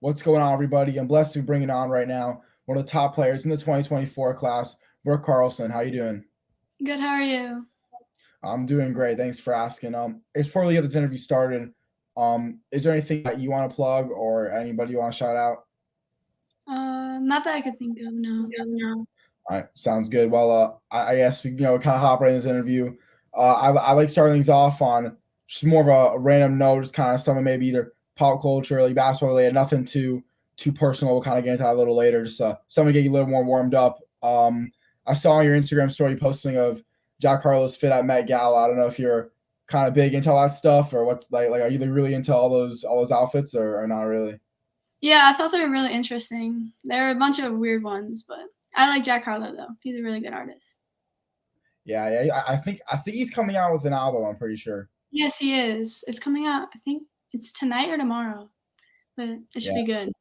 What's going on, everybody? I'm blessed to be bringing on right now one of the top players in the 2024 class, Brooke Carlson. How you doing? Good, how are you? I'm doing great. Thanks for asking. Before we get this interview started, is there anything that you want to plug or anybody you want to shout out? Not that I could think of, no. All right, sounds good. Well, I guess we kind of hop right in this interview. I like starting things off on just more of a random note, just kind of some maybe either pop culture, like basketball related, nothing too personal. We'll kind of get into that a little later. Just something to get you a little more warmed up. I saw on your Instagram story posting of Jack Harlow's fit at Met Gala. I don't know if you're kind of big into all that stuff or what's like are you really into all those outfits or not really? Yeah, I thought they were really interesting. There were a bunch of weird ones, but I like Jack Harlow though. He's a really good artist. Yeah. I think he's coming out with an album. I'm pretty sure. Yes, he is. It's coming out, I think it's tonight or tomorrow, but it should Yeah. be good.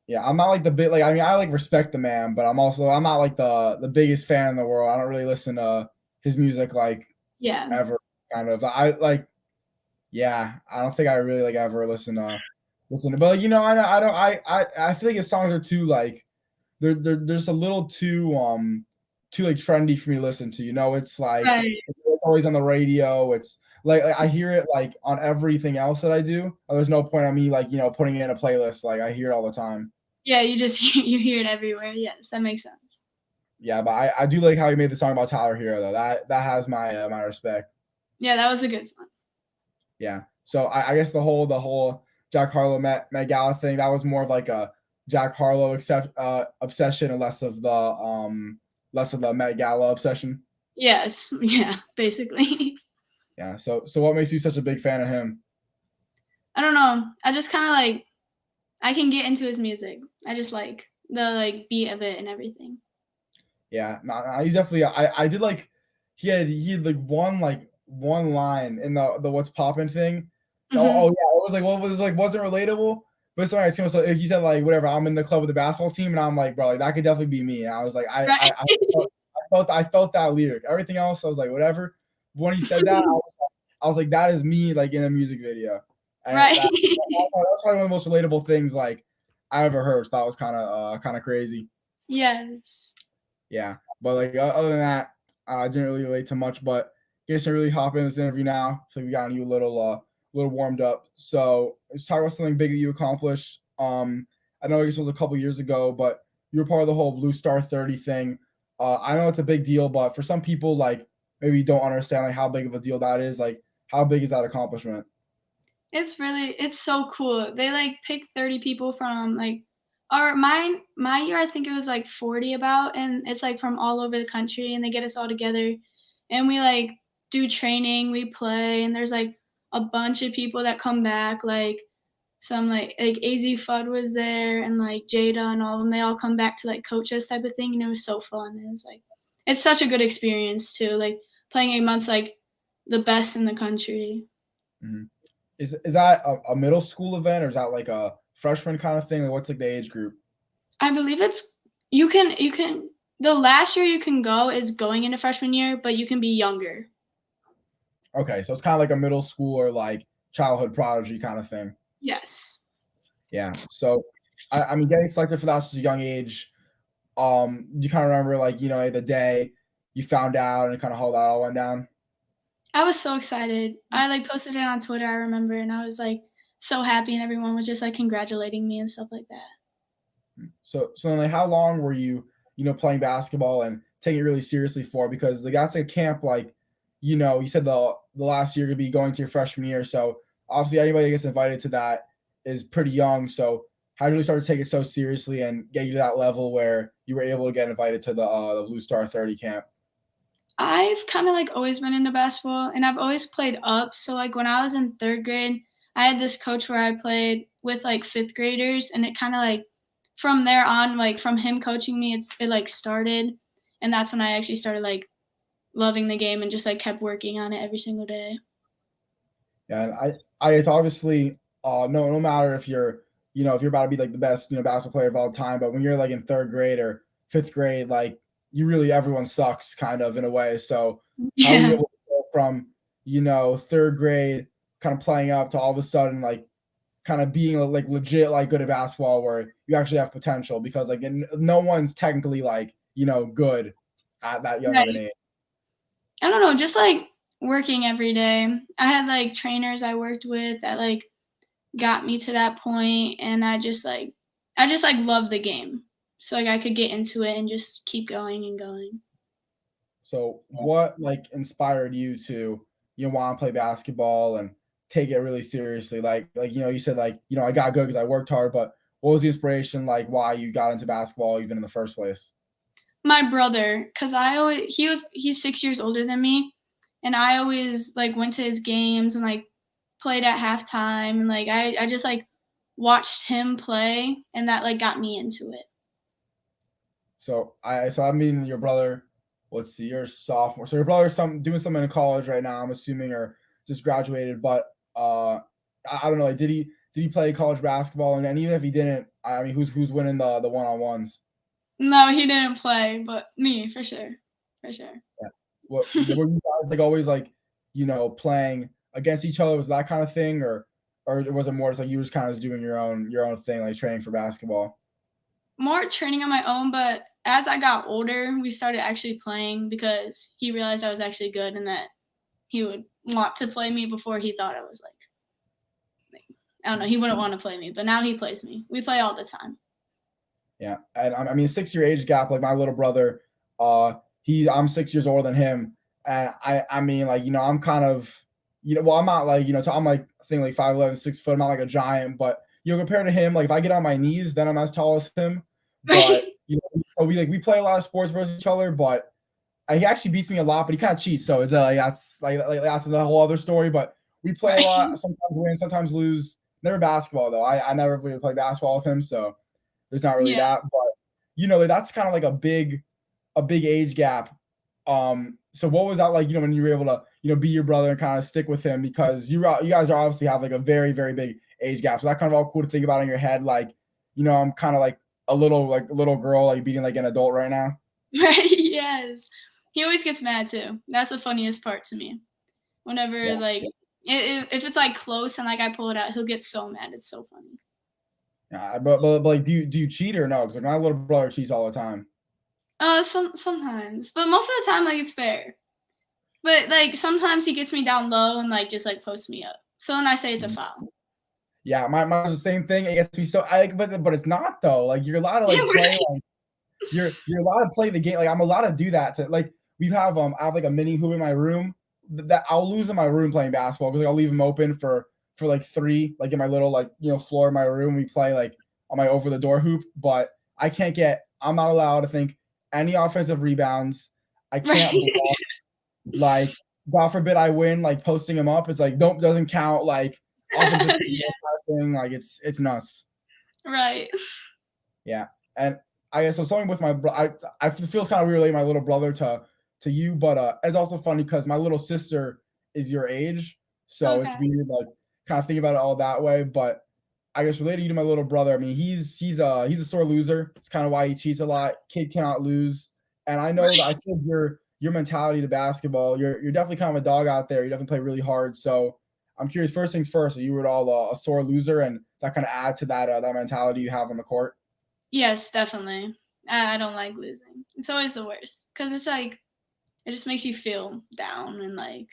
Yeah, I'm not like the big like I mean I like respect the man, but I'm not like the biggest fan in the world. I don't really listen to his music like Yeah. ever kind of. I like yeah, I don't think I really like ever listen to but like, I don't I feel like his songs are too like they're just a little too like trendy for me to listen to. It's like Right. it's always on the radio. It's like I hear it like on everything else that I do. There's no point on me like, putting it in a playlist. Like I hear it all the time. Yeah, you just you hear it everywhere. Yes, that makes sense. Yeah, but I do like how he made the song about Tyler Hero though. That has my respect. Yeah, that was a good song. Yeah. So I guess the whole Jack Harlow Met Gala thing, that was more of like a Jack Harlow obsession and less of the Met Gala obsession. Yes, yeah, basically. Yeah. So what makes you such a big fan of him? I don't know. I just kind of like I can get into his music. I just like the like beat of it and everything. Yeah, no, he's definitely. I did like he had like one line in the what's poppin' thing. Oh yeah, Mhm. it was like what was like wasn't relatable, but something I seen was like he said like whatever. I'm in the club with the basketball team, and I'm like, bro, like, that could definitely be me. And I was like, Right. I felt that lyric. Everything else, I was like, whatever. When he said that, I was like, that is me like in a music video, and Right. that's probably one of the most relatable things like I ever heard. So that was kind of crazy. Yes. Yeah, but like other than that, I didn't really relate to much. But I guess I really hop in this interview now. So we got you a little warmed up. So let's talk about something big that you accomplished. I know this was a couple years ago, but you were part of the whole Blue Star 30 thing. I know it's a big deal, but for some people, like maybe don't understand like how big of a deal that is. Like, how big is that accomplishment? It's so cool. They, like, pick 30 people from, like or my year, I think it was, like, 40 about, and it's, like, from all over the country, and they get us all together, and we, like, do training, we play, and there's, like, a bunch of people that come back, like, some, like AZ Fudd was there and, like, Jada and all of them. They all come back to, like, coach us type of thing, and it was so fun, and it's, like it's such a good experience too, like, playing against, like, the best in the country. Mhm. Is that a middle school event or is that like a freshman kind of thing? Like, what's like the age group? I believe it's you can the last year you can go is going into freshman year, but you can be younger. Okay, so it's kind of like a middle school or like childhood prodigy kind of thing. Yes. Yeah. So, I mean, getting selected for that at such a young age, do you kind of remember like the day you found out and kind of how that all went down? I was so excited. I, like, posted it on Twitter, I remember, and I was, like, so happy, and everyone was just, like, congratulating me and stuff like that. So then like how long were you playing basketball and taking it really seriously for? Because like that's a camp like you said the last year could be going to your freshman year. So obviously anybody that gets invited to that is pretty young. So how did you really start to take it so seriously and get you to that level where you were able to get invited to the Blue Star 30 camp? I've kinda, like, always been into basketball, and I've always played up, so, like, when I was in 3rd grade, I had this coach where I played with, like, 5th graders, and it kinda, like from there on, like, from him coaching me, it, like, started, and that's when I actually started, like, loving the game and just, like, kept working on it every single day. Yeah, and I it's obviously no matter if you're about to be like the best basketball player of all time, but when you're like in third grade or fifth grade, like you really everyone sucks kind of in a way. So how are you Yeah. able to go from third grade kind of playing up to all of a sudden like kind of being like legit like good at basketball where you actually have potential because like no one's technically like good at that young of an Right. age. I don't know, just like working every day. I had like trainers I worked with that like got me to that point, and I just like love the game. So like I could get into it and just keep going and going. So what like inspired you to want to play basketball and take it really seriously? Like you said like I got good because I worked hard, but what was the inspiration like why you got into basketball even in the first place? My brother, cause he's 6 years older than me, and I always like went to his games and like played at halftime, and like I just like watched him play, and that like got me into it. So I mean your brother, let's see, you're a sophomore. So your brother's doing something in college right now, I'm assuming, or just graduated. But I don't know, like did he play college basketball? And even if he didn't, I mean who's winning the one on ones? No, he didn't play, but me for sure, for sure. Yeah. What were you guys like always like, playing against each other? Was that kind of thing, or was it more just like you were just kind of doing your own thing, like training for basketball? More training on my own, but as I got older, we started actually playing because he realized I was actually good and that he would want to play me before he thought I was like I don't know, he wouldn't want to play me, but now he plays me. We play all the time. Yeah, and I mean 6 year age gap. Like my little brother, I'm 6 years older than him, and I mean like I'm kind of well I'm not like so I'm like I think like 5'11", 6 foot. I'm not like a giant, but compared to him, like if I get on my knees, then I'm as tall as him. Right. But so we play a lot of sports versus each other, but he actually beats me a lot, but he kind of cheats. So it's like that's the whole other story. But we play a Right. lot. Sometimes win, sometimes lose. Never basketball though. I never really played basketball with him, so there's not really Yeah. that. But that's kind of like a big age gap. So what was that like? When you were able to be your brother and kind of stick with him because you guys are obviously have like a very very big age gap. So that kind of all cool to think about in your head. Like I'm kind of like a little girl like beating like an adult right now. Right, yes. He always gets mad too. That's the funniest part to me. Whenever, Yeah. like, if it's, like, close and, like, I pull it out, he'll get so mad, it's so funny. But like, do you cheat or no? Because like my little brother cheats all the time. Sometimes, but most of the time, like, it's fair. But, like, sometimes he gets me down low and, like, just, like, posts me up. So then I say it's a Mhm. foul. Yeah, mine's the same thing. It gets me so I like, but it's not though. Like you're allowed to Yeah, like play right. like you're allowed to play the game. Like I'm allowed to do that. To like I have like a mini hoop in my room that I'll lose in my room playing basketball because like, I'll leave them open for like three like in my little like floor in my room. We play like on my over the door hoop, but I'm not allowed to think any offensive rebounds. I can't Right. block like God forbid I win like posting them up. It's like don't doesn't count like offensive Yeah, thing. Like it's nuts. right. Yeah, and I guess so. Something with my I feels kind of weird relating my little brother to you, but it's also funny because my little sister is your age, so it's Okay. weird like kind of think about it all that way. But I guess relating you to my little brother, I mean he's a sore loser. It's kind of why he cheats a lot. Kid cannot lose, and I know that I Right. feel your mentality to basketball. You're definitely kind of a dog out there. You definitely play really hard. So I'm curious. First things first, are you at all a sore loser, and does that kind of add to that mentality you have on the court? Yes, definitely. I don't like losing. It's always the worst because it's like it just makes you feel down and like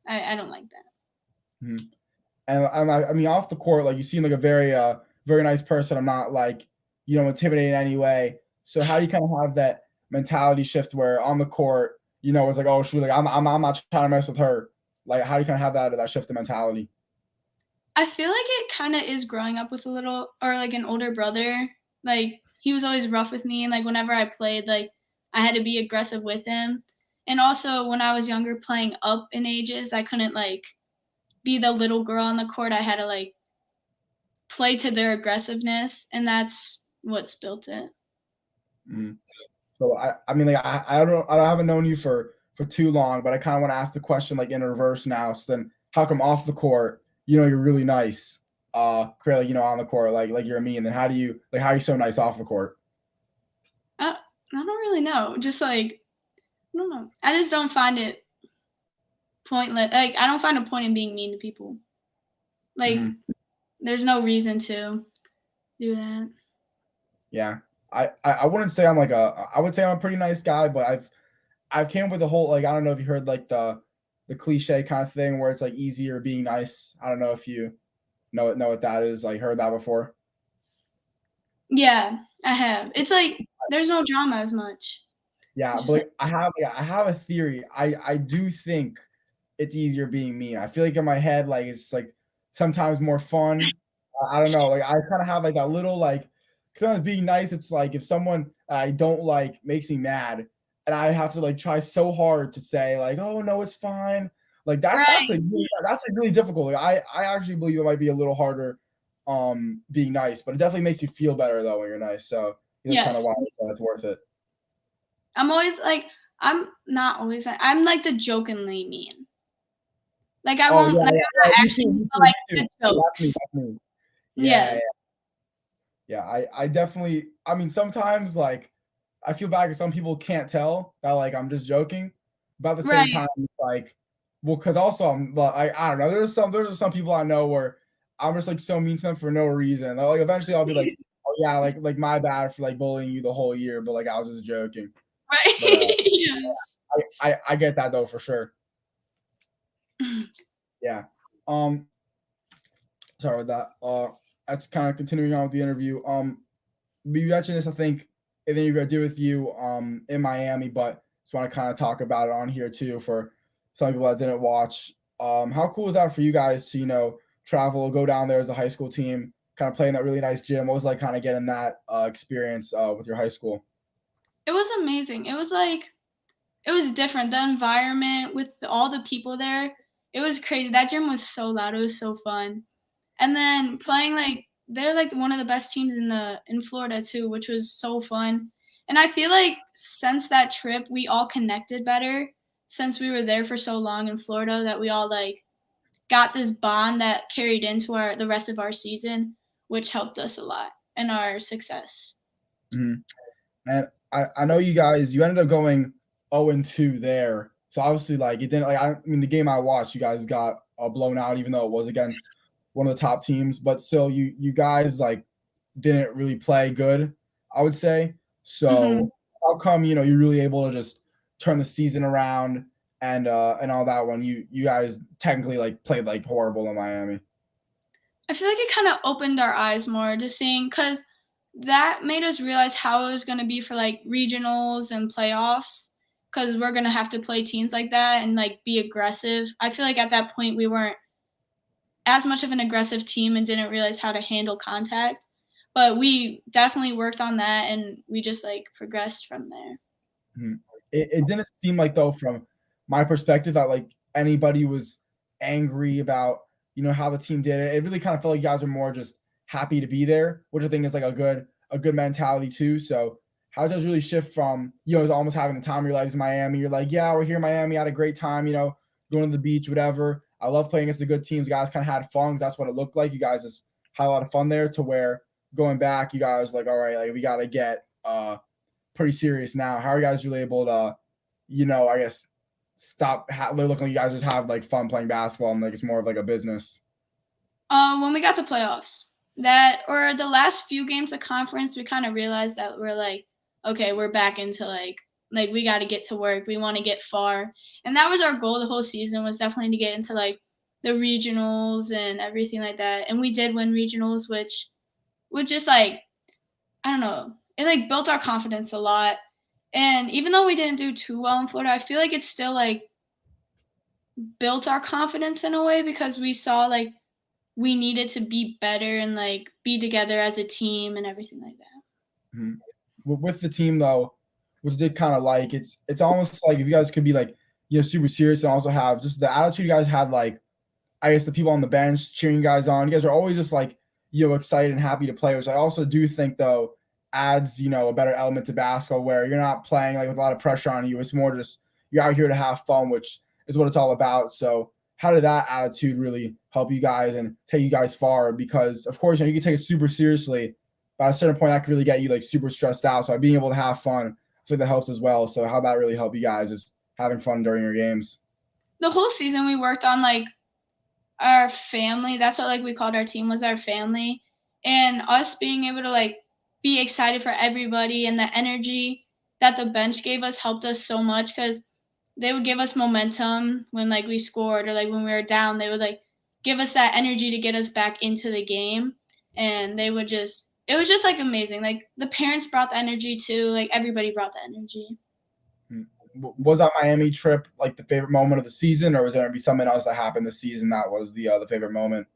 I don't like that. Mhm. And I mean, off the court, like you seem like a very nice person. I'm not like intimidating in any way. So how do you kind of have that mentality shift where on the court, it's like oh shoot, like I'm not trying to mess with her. Like how do you kind of have that shift in mentality? I feel like it kind of is growing up with a little or like an older brother. Like he was always rough with me and like whenever I played like I had to be aggressive with him. And also when I was younger playing up in ages, I couldn't like be the little girl on the court. I had to like play to their aggressiveness and that's what's built it. Mm. So I mean like I haven't known you for too long, but I kind of want to ask the question like in reverse now. So then how come off the court, you're really nice, clearly on the court like you're me, and then how are you so nice off the court? I don't really know. Just like I don't know. I just don't find it pointless. Like I don't find a point in being mean to people. Like Mhm. there's no reason to do that. Yeah. I wouldn't say I'm like I would say I'm a pretty nice guy, but I've came up with the whole like I don't know if you heard like the cliche kind of thing where it's like easier being nice. I don't know if you know what that is. Like heard that before. Yeah, I have. It's like there's no drama as much. Yeah, It's but just like like I have a theory. I do think it's easier being me. I feel like in my head, like it's like sometimes more fun. I don't know. Like I kind of have like that little like sometimes being nice. It's like if someone I don't like makes me mad, and I have to like try so hard to say like, oh no, it's fine. Like right. that's like really difficult. Like I actually believe it might be a little harder, being nice, but it definitely makes you feel better though when you're nice. So that's kind of Yes. why it's worth it. I'm always like I'm not always I'm like the jokingly mean. Like I Oh won't yeah, like yeah, I'm yeah. not Me actually too. mean, Me but too. Me like too. the That's me. jokes. That's me. Yeah, Yes. yeah. I definitely. I mean, sometimes like I feel bad because some people can't tell that like I'm just joking, but at the same Right. time, like, well, because also I'm like I don't know. There's some people I know where I'm just like so mean to them for no reason. Like eventually I'll be like, oh yeah, like my bad for like bullying you the whole year, but like I was just joking. Right. But Yes. I get that though for sure. Yeah. Um. Sorry about that. That's kind of continuing on with the interview. We mentioned this, I think, in the interview I did with you, in Miami, but just want to kind of talk about it on here too for some people that didn't watch. How cool is that for you guys to travel, go down there as a high school team, kind of play in that really nice gym? What was like kind of getting that experience with your high school? It was amazing. It was like it was different. The environment with all the people there, it was crazy. That gym was so loud. It was so fun. And then playing like they're like one of the best teams in Florida too, which was so fun. And I feel like since that trip, we all connected better since we were there for so long in Florida that we all like got this bond that carried into our the rest of our season, which helped us a lot in our success. Mhm. And I know you ended up going 0-2 there. So obviously, like it didn't like I mean the game I watched, you guys got blown out, even though it was against one of the top teams. But still, you guys like didn't really play good, I would say. Mhm. So how come you're really able to just turn the season around and all that when you guys technically like played like horrible in Miami? I feel like it kind of opened our eyes more to seeing because that made us realize how it was going to be for like regionals and playoffs because we're going to have to play teams like that and like be aggressive. I feel like at that point we weren't as much of an aggressive team and didn't realize how to handle contact, but we definitely worked on that and we just like progressed from there. Mhm. It didn't seem like though from my perspective that like anybody was angry about how the team did it. It really kind of felt like you guys are more just happy to be there, which I think is like a good mentality too. So how does really shift from almost having the time of your lives in Miami? You're like, yeah, we're here in Miami, had a great time, going to the beach, whatever. I love playing against the good teams. You guys kind of had fun 'cause that's what it looked like. You guys just had a lot of fun there to where going back, you guys like, all right, like we gotta get pretty serious now. How are you guys really able to, I guess, stop looking like you guys just have like fun playing basketball and like it's more of like a business? When we got to playoffs, that or the last few games of conference, we kind of realized that we're like, okay, we're back into like we got to get to work. We want to get far, and that was our goal the whole season was definitely to get into like the regionals and everything like that. And we did win regionals, which just like I don't know, it like built our confidence a lot. And even though we didn't do too well in Florida, I feel like it still like built our confidence in a way because we saw like we needed to be better and like be together as a team and everything like that. Mhm. With the team though, which I did kind of like, it's almost like if you guys could be like super serious and also have just the attitude you guys had, like I guess the people on the bench cheering you guys on. You guys are always just like, excited and happy to play, which I also do think though adds, a better element to basketball where you're not playing like with a lot of pressure on you. It's more just you're out here to have fun, which is what it's all about. So how did that attitude really help you guys and take you guys far? Because of course, you can take it super seriously, but at a certain point that could really get you like super stressed out. So by being able to have fun, I think that helps as well. So how that really help you guys is having fun during your games. The whole season we worked on like our family. That's what like we called our team was our family. And us being able to like be excited for everybody and the energy that the bench gave us helped us so much because they would give us momentum when like we scored or like when we were down. They would like give us that energy to get us back into the game. And they would just it was just like amazing. Like the parents brought the energy too. Like everybody brought the energy. Was that Miami trip like the favorite moment of the season, or was there gonna be something else that happened this season that was the favorite moment?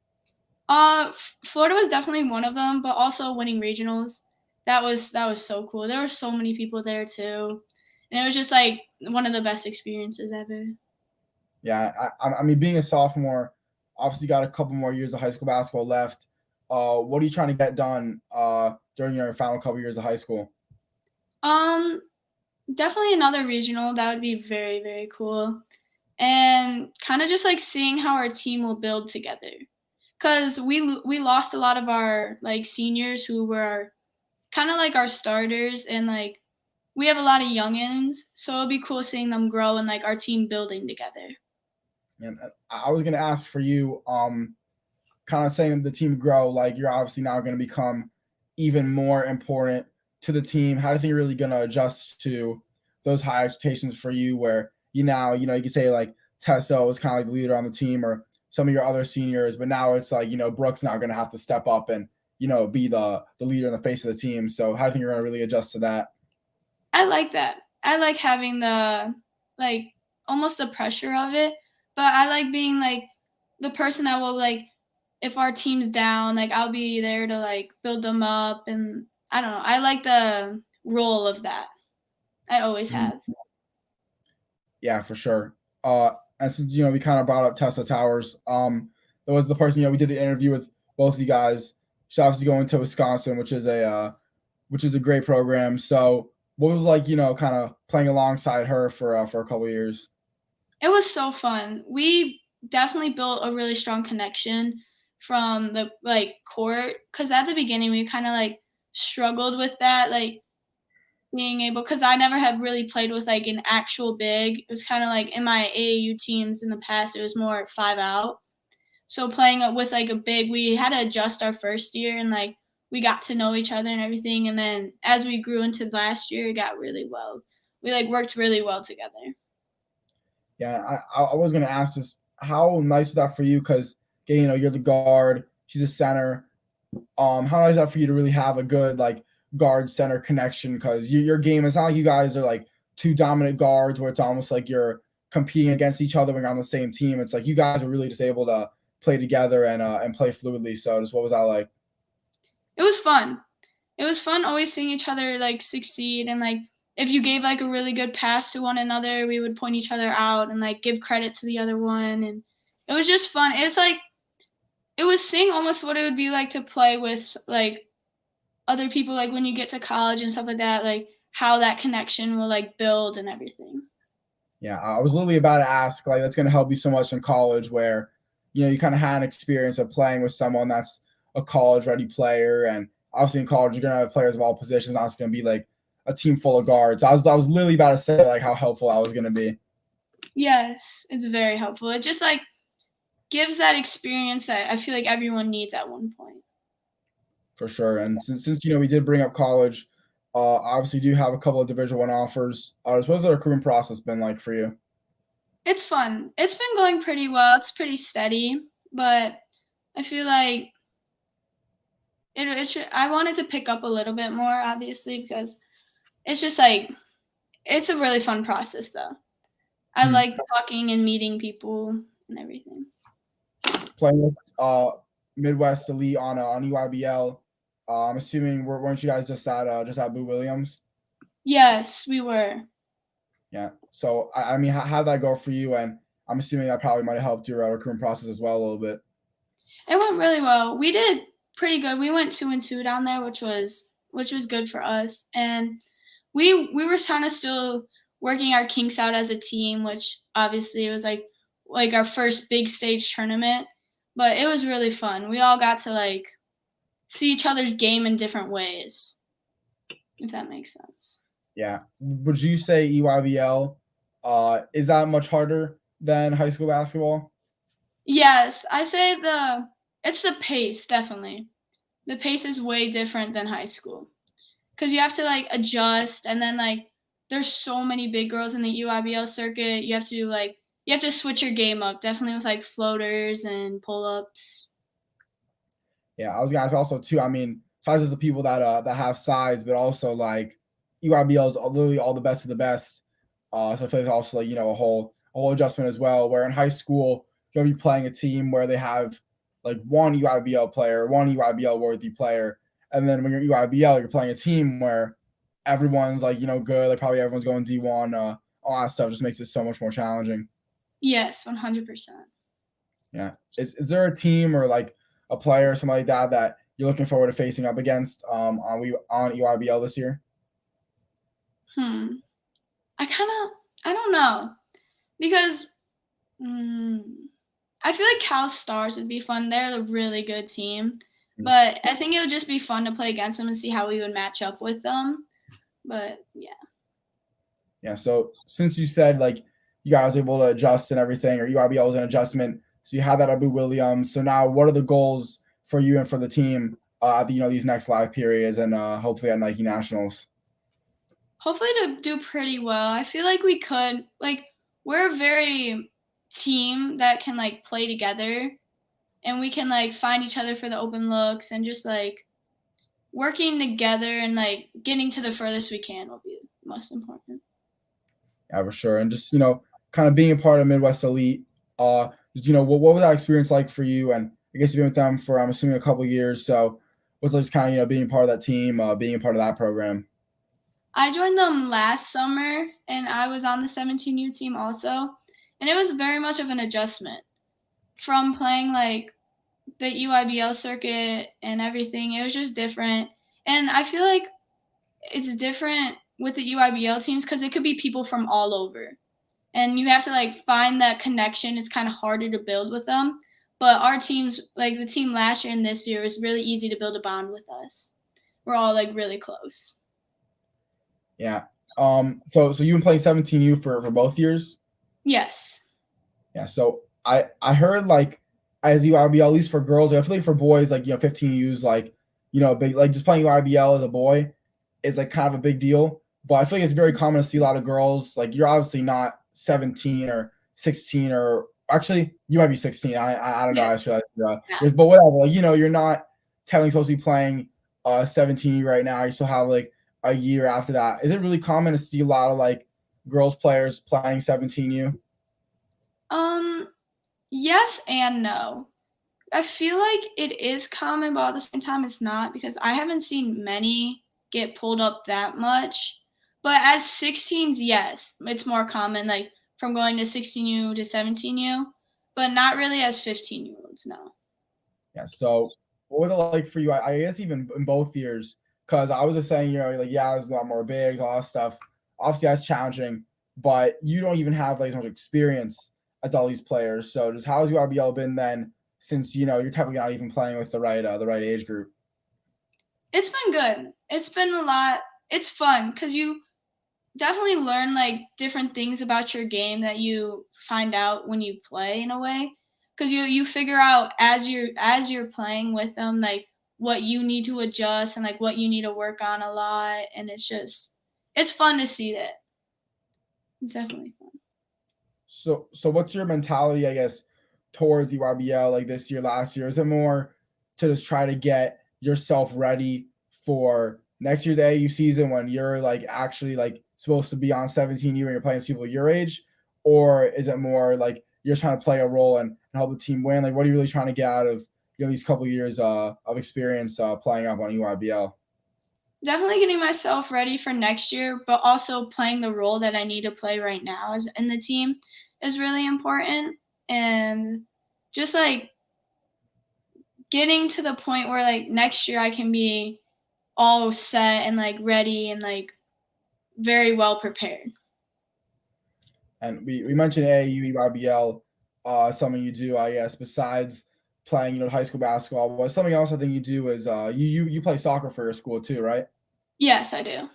Florida was definitely one of them, but also winning regionals. That was so cool. There were so many people there too, and it was just like one of the best experiences ever. Yeah, I mean, being a sophomore, obviously got a couple more years of high school basketball left. What are you trying to get done during your final couple years of high school? Um, Definitely another regional. That would be very very cool, and kind of just like seeing how our team will build together. Cause we lost a lot of our like seniors who were kind of like our starters, and like we have a lot of youngins, so it'll be cool seeing them grow and like our team building together. And I was gonna ask for you, kind of saying the team grow, like you're obviously now going to become even more important to the team. How do you think you're really going to adjust to those high expectations for you, where you could say like Tessa was kind of like the leader on the team, or some of your other seniors, but now it's like, Brooke's now going to have to step up and, be the leader in the face of the team. So how do you think you're going to really adjust to that? I like that. I like having the like almost the pressure of it, but I like being like the person that will like if our team's down, like I'll be there to like build them up, and I don't know. I like the role of that. I always Mhm. have. Yeah, for sure. And since we kind of brought up Tessa Towers, there was the person we did the interview with both of you guys. She's obviously going to Wisconsin, which is a great program. So, what was like, kind of playing alongside her for a couple of years? It was so fun. We definitely built a really strong connection from the like court cuz at the beginning we kind of like struggled with that like being able because I never have really played with like an actual big. It was kind of like in my AAU teams in the past, it was more 5 out. So playing with like a big, we had to adjust our first year and like we got to know each other and everything. And then as we grew into last year, it got really well. We like worked really well together. Yeah, I was gonna ask just how nice is that for you? Because you're the guard, she's a center. How nice is that for you to really have a good like guard center connection? Because your game, it's not like you guys are like two dominant guards where it's almost like you're competing against each other when you're on the same team. It's like you guys are really just able to play together and play fluidly. So, just what was that like? It was fun. It was fun always seeing each other like succeed and like if you gave like a really good pass to one another, we would point each other out and like give credit to the other one, and it was just fun. It's like it was seeing almost what it would be like to play with like other people like when you get to college and stuff like that, like how that connection will like build and everything. Yeah, I was literally about to ask, like, that's going to help you so much in college where, you kind of had an experience of playing with someone that's a college ready player. And obviously in college, you're going to have players of all positions. Not just going to be like a team full of guards. I was literally about to say, like, how helpful I was going to be. Yes, it's very helpful. It just like gives that experience that I feel like everyone needs at one point. For sure. And since we did bring up college, obviously do have a couple of Division One offers. What's the recruitment process been like for you? It's fun. It's been going pretty well. It's pretty steady, but I feel like it should, I wanted to pick up a little bit more, obviously, because it's just like it's a really fun process, though. I Hmm. like talking and meeting people and everything. Playing with Midwest Elite on EYBL. I'm assuming weren't you guys just at Boo Williams? Yes, we were. Yeah. So I mean, how'd that go for you? And I'm assuming that probably might have helped your recruitment process as well a little bit. It went really well. We did pretty good. We went 2-2 down there, which was good for us. And we were kind of still working our kinks out as a team, which obviously was like our first big stage tournament. But it was really fun. We all got to like see each other's game in different ways, if that makes sense. Yeah. Would you say EYBL is that much harder than high school basketball? Yes, I say it's the pace, definitely. The pace is way different than high school. 'Cause you have to, like, adjust, and then, like, there's so many big girls in the UIBL circuit, you have to switch your game up, definitely with, like, floaters and pull-ups. Yeah, I was gonna ask also too. I mean, besides just the people that have size, but also like UIBL is literally all the best of the best. So I feel like it's also like a whole adjustment as well. Where in high school you'll be playing a team where they have like one UIBL player, one UIBL worthy player, and then when you're UIBL, you're playing a team where everyone's like good. Like probably everyone's going D1. All that stuff just makes it so much more challenging. Yes, 100%. Yeah. Is there a team or like a player or something like that that you're looking forward to facing up against on EYBL this year? Hmm. I don't know, because, mm, I feel like Cal Stars would be fun, they're a really good team, Mm. but I think it would just be fun to play against them and see how we would match up with them, but yeah. Yeah. So since you said like you guys were able to adjust and everything, or EYBL was an adjustment, so you had that Abu Williams. So now, what are the goals for you and for the team? These next live periods and hopefully at Nike Nationals. Hopefully to do pretty well. I feel like we could we're a very team that can like play together, and we can like find each other for the open looks, and just like working together and like getting to the furthest we can will be most important. Yeah, for sure. And just, kind of being a part of Midwest Elite, just, what was that experience like for you? And I guess you've been with them for, I'm assuming, a couple of years. So what's it like just kind of, being part of that team, being a part of that program? I joined them last summer, and I was on the 17U team also, and it was very much of an adjustment from playing like the EYBL circuit and everything. It was just different. And I feel like it's different with the EYBL teams because it could be people from all over. And you have to like find that connection. It's kind of harder to build with them. But our teams, like the team last year and this year, was really easy to build a bond with us. We're all like really close. Yeah. So you've been playing 17U for both years? Yes. Yeah. So I heard like as UIBL, at least for girls, I feel like for boys, like 15 U's like, big like just playing UIBL as a boy is like kind of a big deal. But I feel like it's very common to see a lot of girls like you're obviously not 17 or 16 or actually you might be 16. I don't know. I Yes. should Yeah. but whatever. Like you're not technically supposed to be playing 17 right now. You still have like a year after that. Is it really common to see a lot of like girls players playing 17U? Um, yes and no. I feel like it is common, but at the same time, it's not because I haven't seen many get pulled up that much. But as 16s, yes, it's more common, like from going to 16U to 17U, but not really as 15-year-olds, no. Yeah. So what was it like for you? I guess even in both years, because I was just saying, like, yeah, there's a lot more bigs, all that stuff. Obviously, that's challenging, but you don't even have like as much experience as all these players. So just how's your RBL been then since you're technically not even playing with the right age group? It's been good. It's been a lot. It's fun because you definitely learn like different things about your game that you find out when you play in a way, because you figure out as you're playing with them like what you need to adjust and like what you need to work on a lot, and it's fun to see that. It's definitely fun. So what's your mentality, I guess, towards the YBL like this year, last year? Is it more to just try to get yourself ready for next year's AAU season when you're like actually like supposed to be on 17U and you're playing with people your age? Or is it more like you're trying to play a role and help the team win? Like what are you really trying to get out of these couple of years of experience playing up on EYBL? Definitely getting myself ready for next year, but also playing the role that I need to play right now as in the team is really important, and just like getting to the point where like next year I can be all set and like ready and like very well prepared. And we mentioned AAU, EYBL, something you do, I guess, besides playing, high school basketball. But something else I think you do is you play soccer for your school too, right? Yes, I do.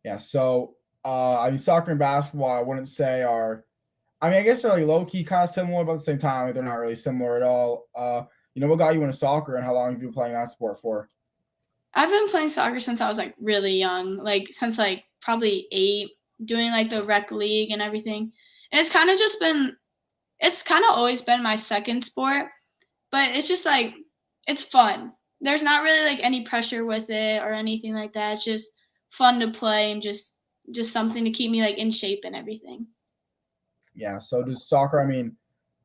Yeah. So I mean, soccer and basketball, I wouldn't say are I mean, I guess they're like low key kind of similar, but at the same time, like, they're not really similar at all. What got you into soccer, and how long have you been playing that sport for? I've been playing soccer since I was like really young, like since like probably 8, doing like the rec league and everything. And it's kind of always been my second sport, but it's just like it's fun. There's not really like any pressure with it or anything like that. It's just fun to play and just something to keep me like in shape and everything. Yeah. So does soccer? I mean,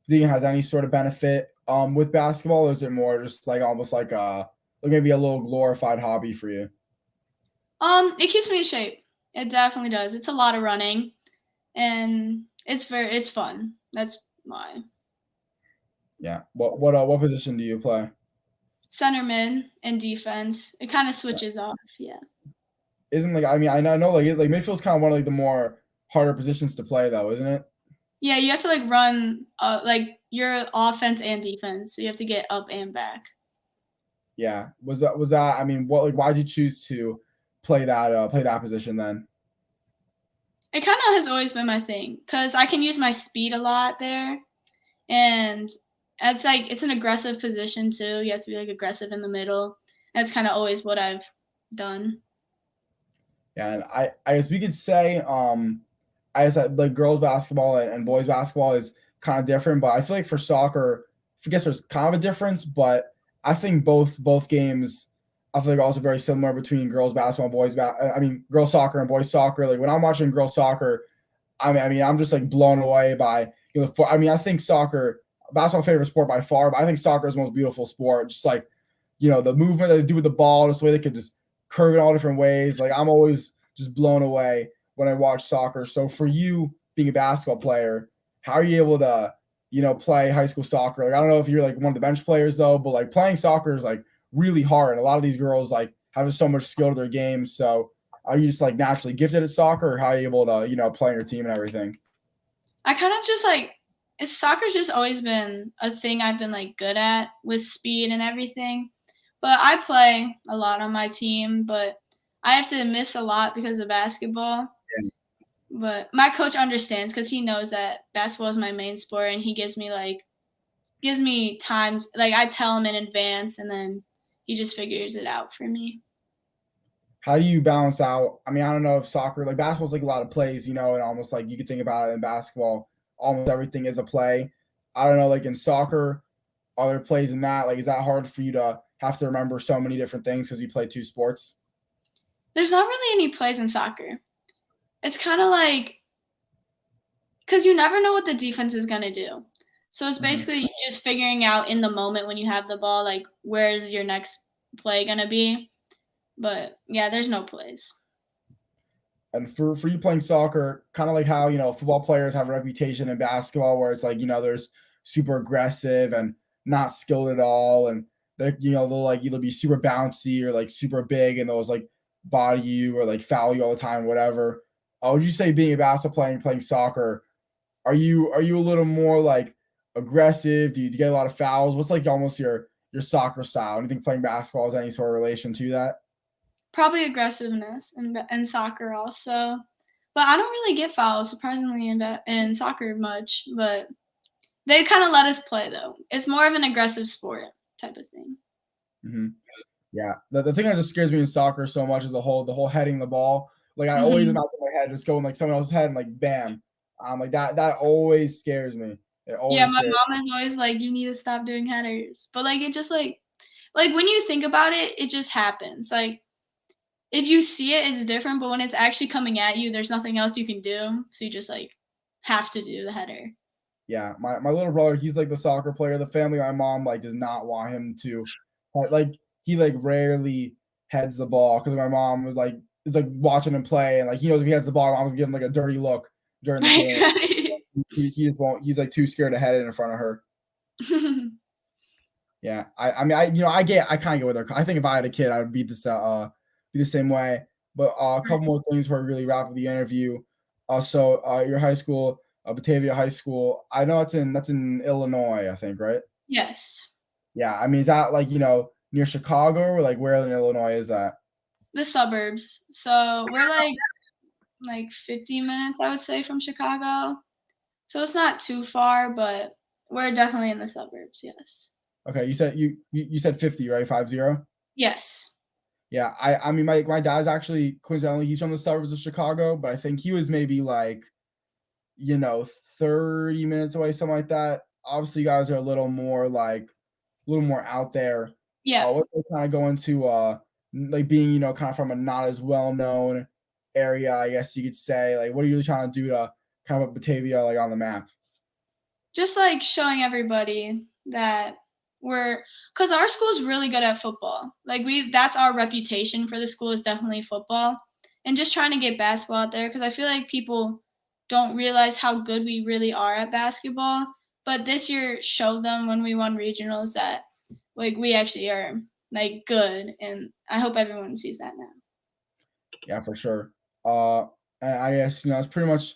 do you think it has any sort of benefit with basketball, or is it more just like almost like maybe a little glorified hobby for you? It keeps me in shape. It definitely does. It's a lot of running and it's fun. That's why. Yeah. What position do you play? Center mid and defense. It kind of switches off. Yeah. Isn't like I mean I know like midfield's kind of one of like the more harder positions to play though, isn't it? Yeah, you have to like run like your offense and defense. So you have to get up and back. Yeah. Was that I mean what like why'd you choose to play that position then? It kind of has always been my thing cuz I can use my speed a lot there and it's like it's an aggressive position too. You have to be like aggressive in the middle. That's kind of always what I've done. Yeah, and I guess we could say I guess that like girls basketball and boys basketball is kind of different, but I feel like for soccer, I guess there's kind of a difference, but I think both games I feel like are also very similar between girls basketball and I mean girls soccer and boys soccer. Like when I'm watching girls soccer, I mean I'm just like blown away by I mean I think soccer basketball favorite sport by far, but I think soccer is the most beautiful sport. Just like the movement that they do with the ball, just the way they could just curve it all different ways. Like I'm always just blown away when I watch soccer. So for you being a basketball player, how are you able to, play high school soccer? Like I don't know if you're like one of the bench players though, but like playing soccer is like really hard. And a lot of these girls like have so much skill to their game. So are you just like naturally gifted at soccer, or how are you able to, play on your team and everything? I kind of just like soccer's just always been a thing I've been like good at with speed and everything. But I play a lot on my team, but I have to miss a lot because of basketball. But my coach understands because he knows that basketball is my main sport, and he gives me times like I tell him in advance, and then he just figures it out for me. How do you balance out? I mean, I don't know if soccer, like basketball's like a lot of plays, and almost like you could think about it in basketball, almost everything is a play. I don't know, like in soccer, are there plays in that? Like, is that hard for you to have to remember so many different things because you play two sports? There's not really any plays in soccer. It's kind of like because you never know what the defense is gonna do. So it's Hmm. basically just figuring out in the moment when you have the ball, like where is your next play gonna be. But yeah, there's no plays. And for you playing soccer, kind of like how football players have a reputation in basketball, where it's like there's super aggressive and not skilled at all, and they'll like either be super bouncy or like super big, and those like body you or like foul you all the time, whatever. Would you say being a basketball player and playing soccer, are you a little more like aggressive? Do you get a lot of fouls? What's like almost your soccer style? Do you think playing basketball has any sort of relation to that? Probably aggressiveness in soccer also. But I don't really get fouls surprisingly in soccer much, but they kind of let us play though. It's more of an aggressive sport type of thing. Hmm. Yeah, the thing that just scares me in soccer so much is the whole heading the ball. Like I always Mhm. imagine my head just going like someone else's head and like bam. Like that always scares me. It Yeah, always my scares. mom is always like, "You need to stop doing headers." But like it just like when you think about it, it just happens. Like if you see it, it's different, but when it's actually coming at you, there's nothing else you can do. So you just like have to do the header. Yeah, my little brother, he's like the soccer player. The family, my mom like does not want him to, like he like rarely heads the ball because my mom was like is like watching him play and like he knows if he has the ball, mom's giving him like a dirty look during the game. Right. He just won't. He's like too scared to head it in front of her. Yeah, I mean I kind of get with her. I think if I had a kid, I would be the same way. But a couple more things before we really wrap up the interview. So your high school, Batavia High School. I know that's in Illinois, I think, right? Yes. Yeah, I mean, is that like near Chicago or like where in Illinois is that? The suburbs. So we're like 50 minutes, I would say, from Chicago. So it's not too far, but we're definitely in the suburbs, yes. Okay, you said 50, right? 50? Yes. Yeah, I mean my dad's actually coincidentally he's from the suburbs of Chicago, but I think he was maybe like, you know, 30 minutes away, something like that. Obviously, you guys are a little more like a little more out there. Yeah. What's it kind of going to like being, you know, kind of from a not as well known area, I guess you could say. Like, what are you really trying to do to kind of put Batavia like on the map? Just like showing everybody that we're because our school's really good at football. Like that's our reputation for the school is definitely football. And just trying to get basketball out there because I feel like people don't realize how good we really are at basketball. But this year showed them when we won regionals that like we actually are like good and I hope everyone sees that now. Yeah, for sure. Uh, and I guess you know it's pretty much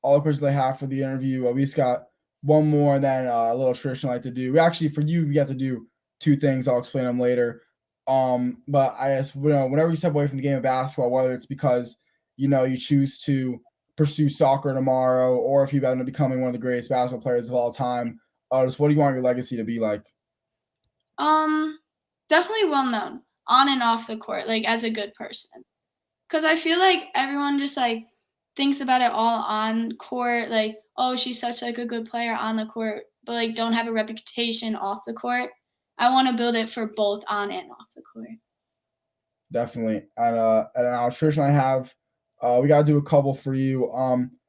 all the questions I have for the interview. We just got one more, and then a little tradition I like to do. We actually for you, we have to do two things. I'll explain them later. But I guess you know whenever you step away from the game of basketball, whether it's because you know you choose to pursue soccer tomorrow, or if you end up becoming one of the greatest basketball players of all time, just what do you want your legacy to be like? Um Definitely well known on and off the court like as a good person. 'Cause I feel like everyone just, like, thinks about it all on court, like, "Oh, she's such, like, a good player on the court," but, like, don't have a reputation off the court. I wanna build it for both on and off the court. Definitely. And our tradition I have, we gotta do a couple for you.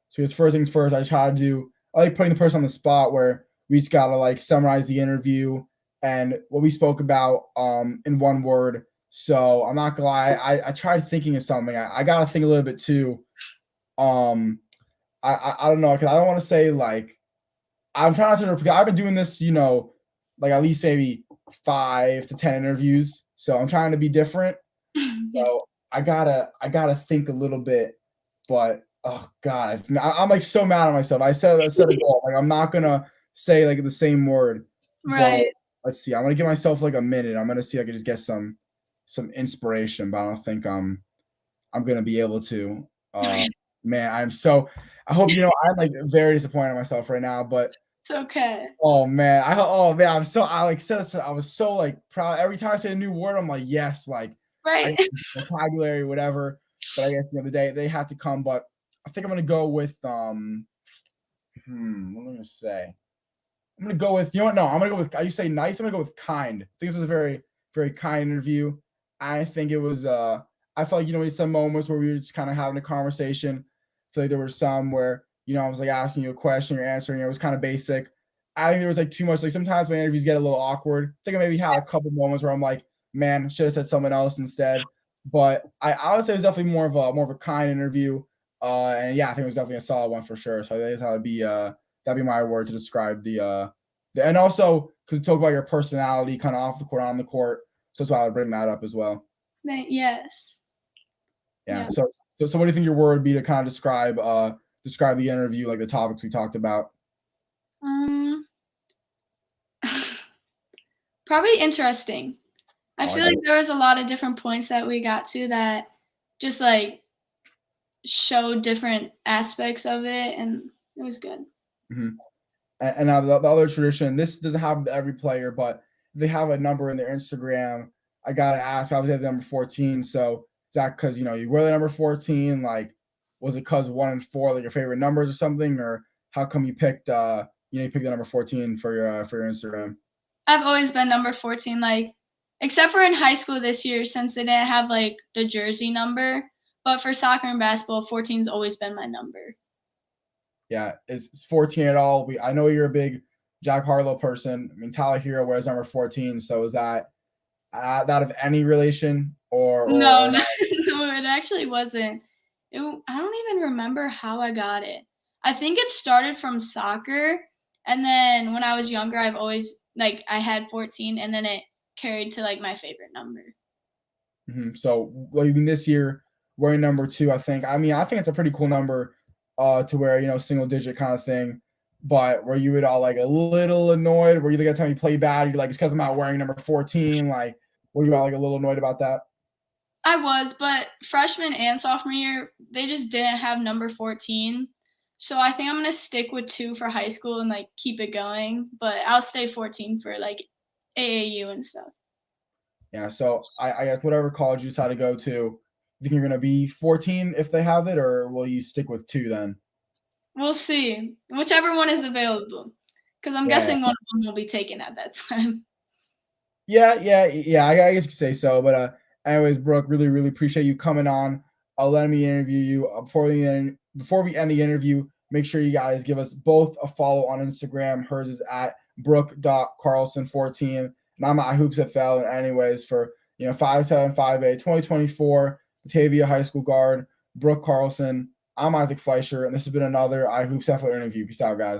So it's first things first, I try to do I like putting the person on the spot where we each gotta like summarize the interview and what we spoke about in one word. So I'm not gonna lie, I tried thinking of something. I gotta think a little bit too. Um I don't know, because I don't want to say like I'm trying not to because I've been doing this, you know, like at least maybe 5 to 10 interviews. So I'm trying to be different. Yeah. So I gotta think a little bit, but oh god, I'm like so mad at myself. I set a goal. Like I'm not gonna say like the same word, but Right. let's see. I'm gonna give myself like a minute. I'm gonna see if I can just get some inspiration, but I don't think I'm gonna be able to. Uh man, I hope you know I'm like very disappointed in myself right now, but It's okay. oh man, I like said I was so like proud. Every time I say a new word, I'm like, yes, like I Right. got vocabulary, whatever. But I guess the other day they had to come. But I think I'm gonna go with what am I gonna say? I'm gonna go with you know what? No, I'm gonna go with you say nice. I'm gonna go with kind. I think this was a very kind interview. I think it was I felt like you know some moments where we were just kind of having a conversation. I feel like there were some where you know I was like asking you a question, you're answering, it was kind of basic. I think there was like too much. Like sometimes my interviews get a little awkward. I think I maybe had a couple moments where I'm like, man, should have said something else instead. But I would say it was definitely more of a kind interview. And yeah, I think it was definitely a solid one for sure. So I think that'd be my word to describe and also because we talk about your personality kind of off the court, on the court. So that's why I would bring that up as well. Yes. Yeah. Yeah. So what do you think your word would be to kind of describe the interview, like the topics we talked about? Um, Probably interesting. I Oh, I feel got like it. there was a lot of different points that we got to that just, like, showed different aspects of it, and it was good. Mhm. And now the other tradition, this doesn't happen to every player, but they have a number in their Instagram. I gotta ask, obviously they have the number 14. So is that because you know you wear the number 14? Like, was it because 1 and 4 like your favorite numbers or something, or how come you picked you picked the number 14 for your Instagram? I've always been number 14, like except for in high school this year since they didn't have, like, the jersey number, but for soccer and basketball, 14's always been my number. Yeah, is 14 at all? I know you're a big Jack Harlow person. I mean, Tyler Hero wears number 14. So is that of any relation No, or no, not? no, it actually wasn't. I don't even remember how I got it. I think it started from soccer, and then when I was younger, I've always like, I had 14, and then it carried to, like, my favorite number. So, well, even this year, wearing number 2, I think. I mean, I think it's a pretty cool number to wear, you know, single digit kind of thing. But were you at all like a little annoyed? Were you the time you play bad? You're like, it's because I'm not wearing number 14. Like, were you all like a little annoyed about that? I was, but freshman and sophomore year, they just didn't have number 14. So I think I'm gonna stick with 2 for high school and, like, keep it going, but I'll stay 14 for, like, AAU and stuff. Yeah, so I guess whatever college you decide to go to, you think you're gonna be 14 if they have it, or will you stick with 2 then? We'll see, whichever one is available, because 'cause I'm Yeah, guessing one of them will be taken at that time. yeah. I guess you could say so. But anyways, Brooke, really, really appreciate you coming on. Letting me interview you. Before we end the interview, make sure you guys give us both a follow on Instagram. Hers is at Brooke.Carlson14, and I'm at Hoops FL. And anyways, for 5758 2024 Batavia High School guard Brooke Carlson. I'm Isaac Fleischer, and this has been another I Hoops FL interview. Peace out, guys.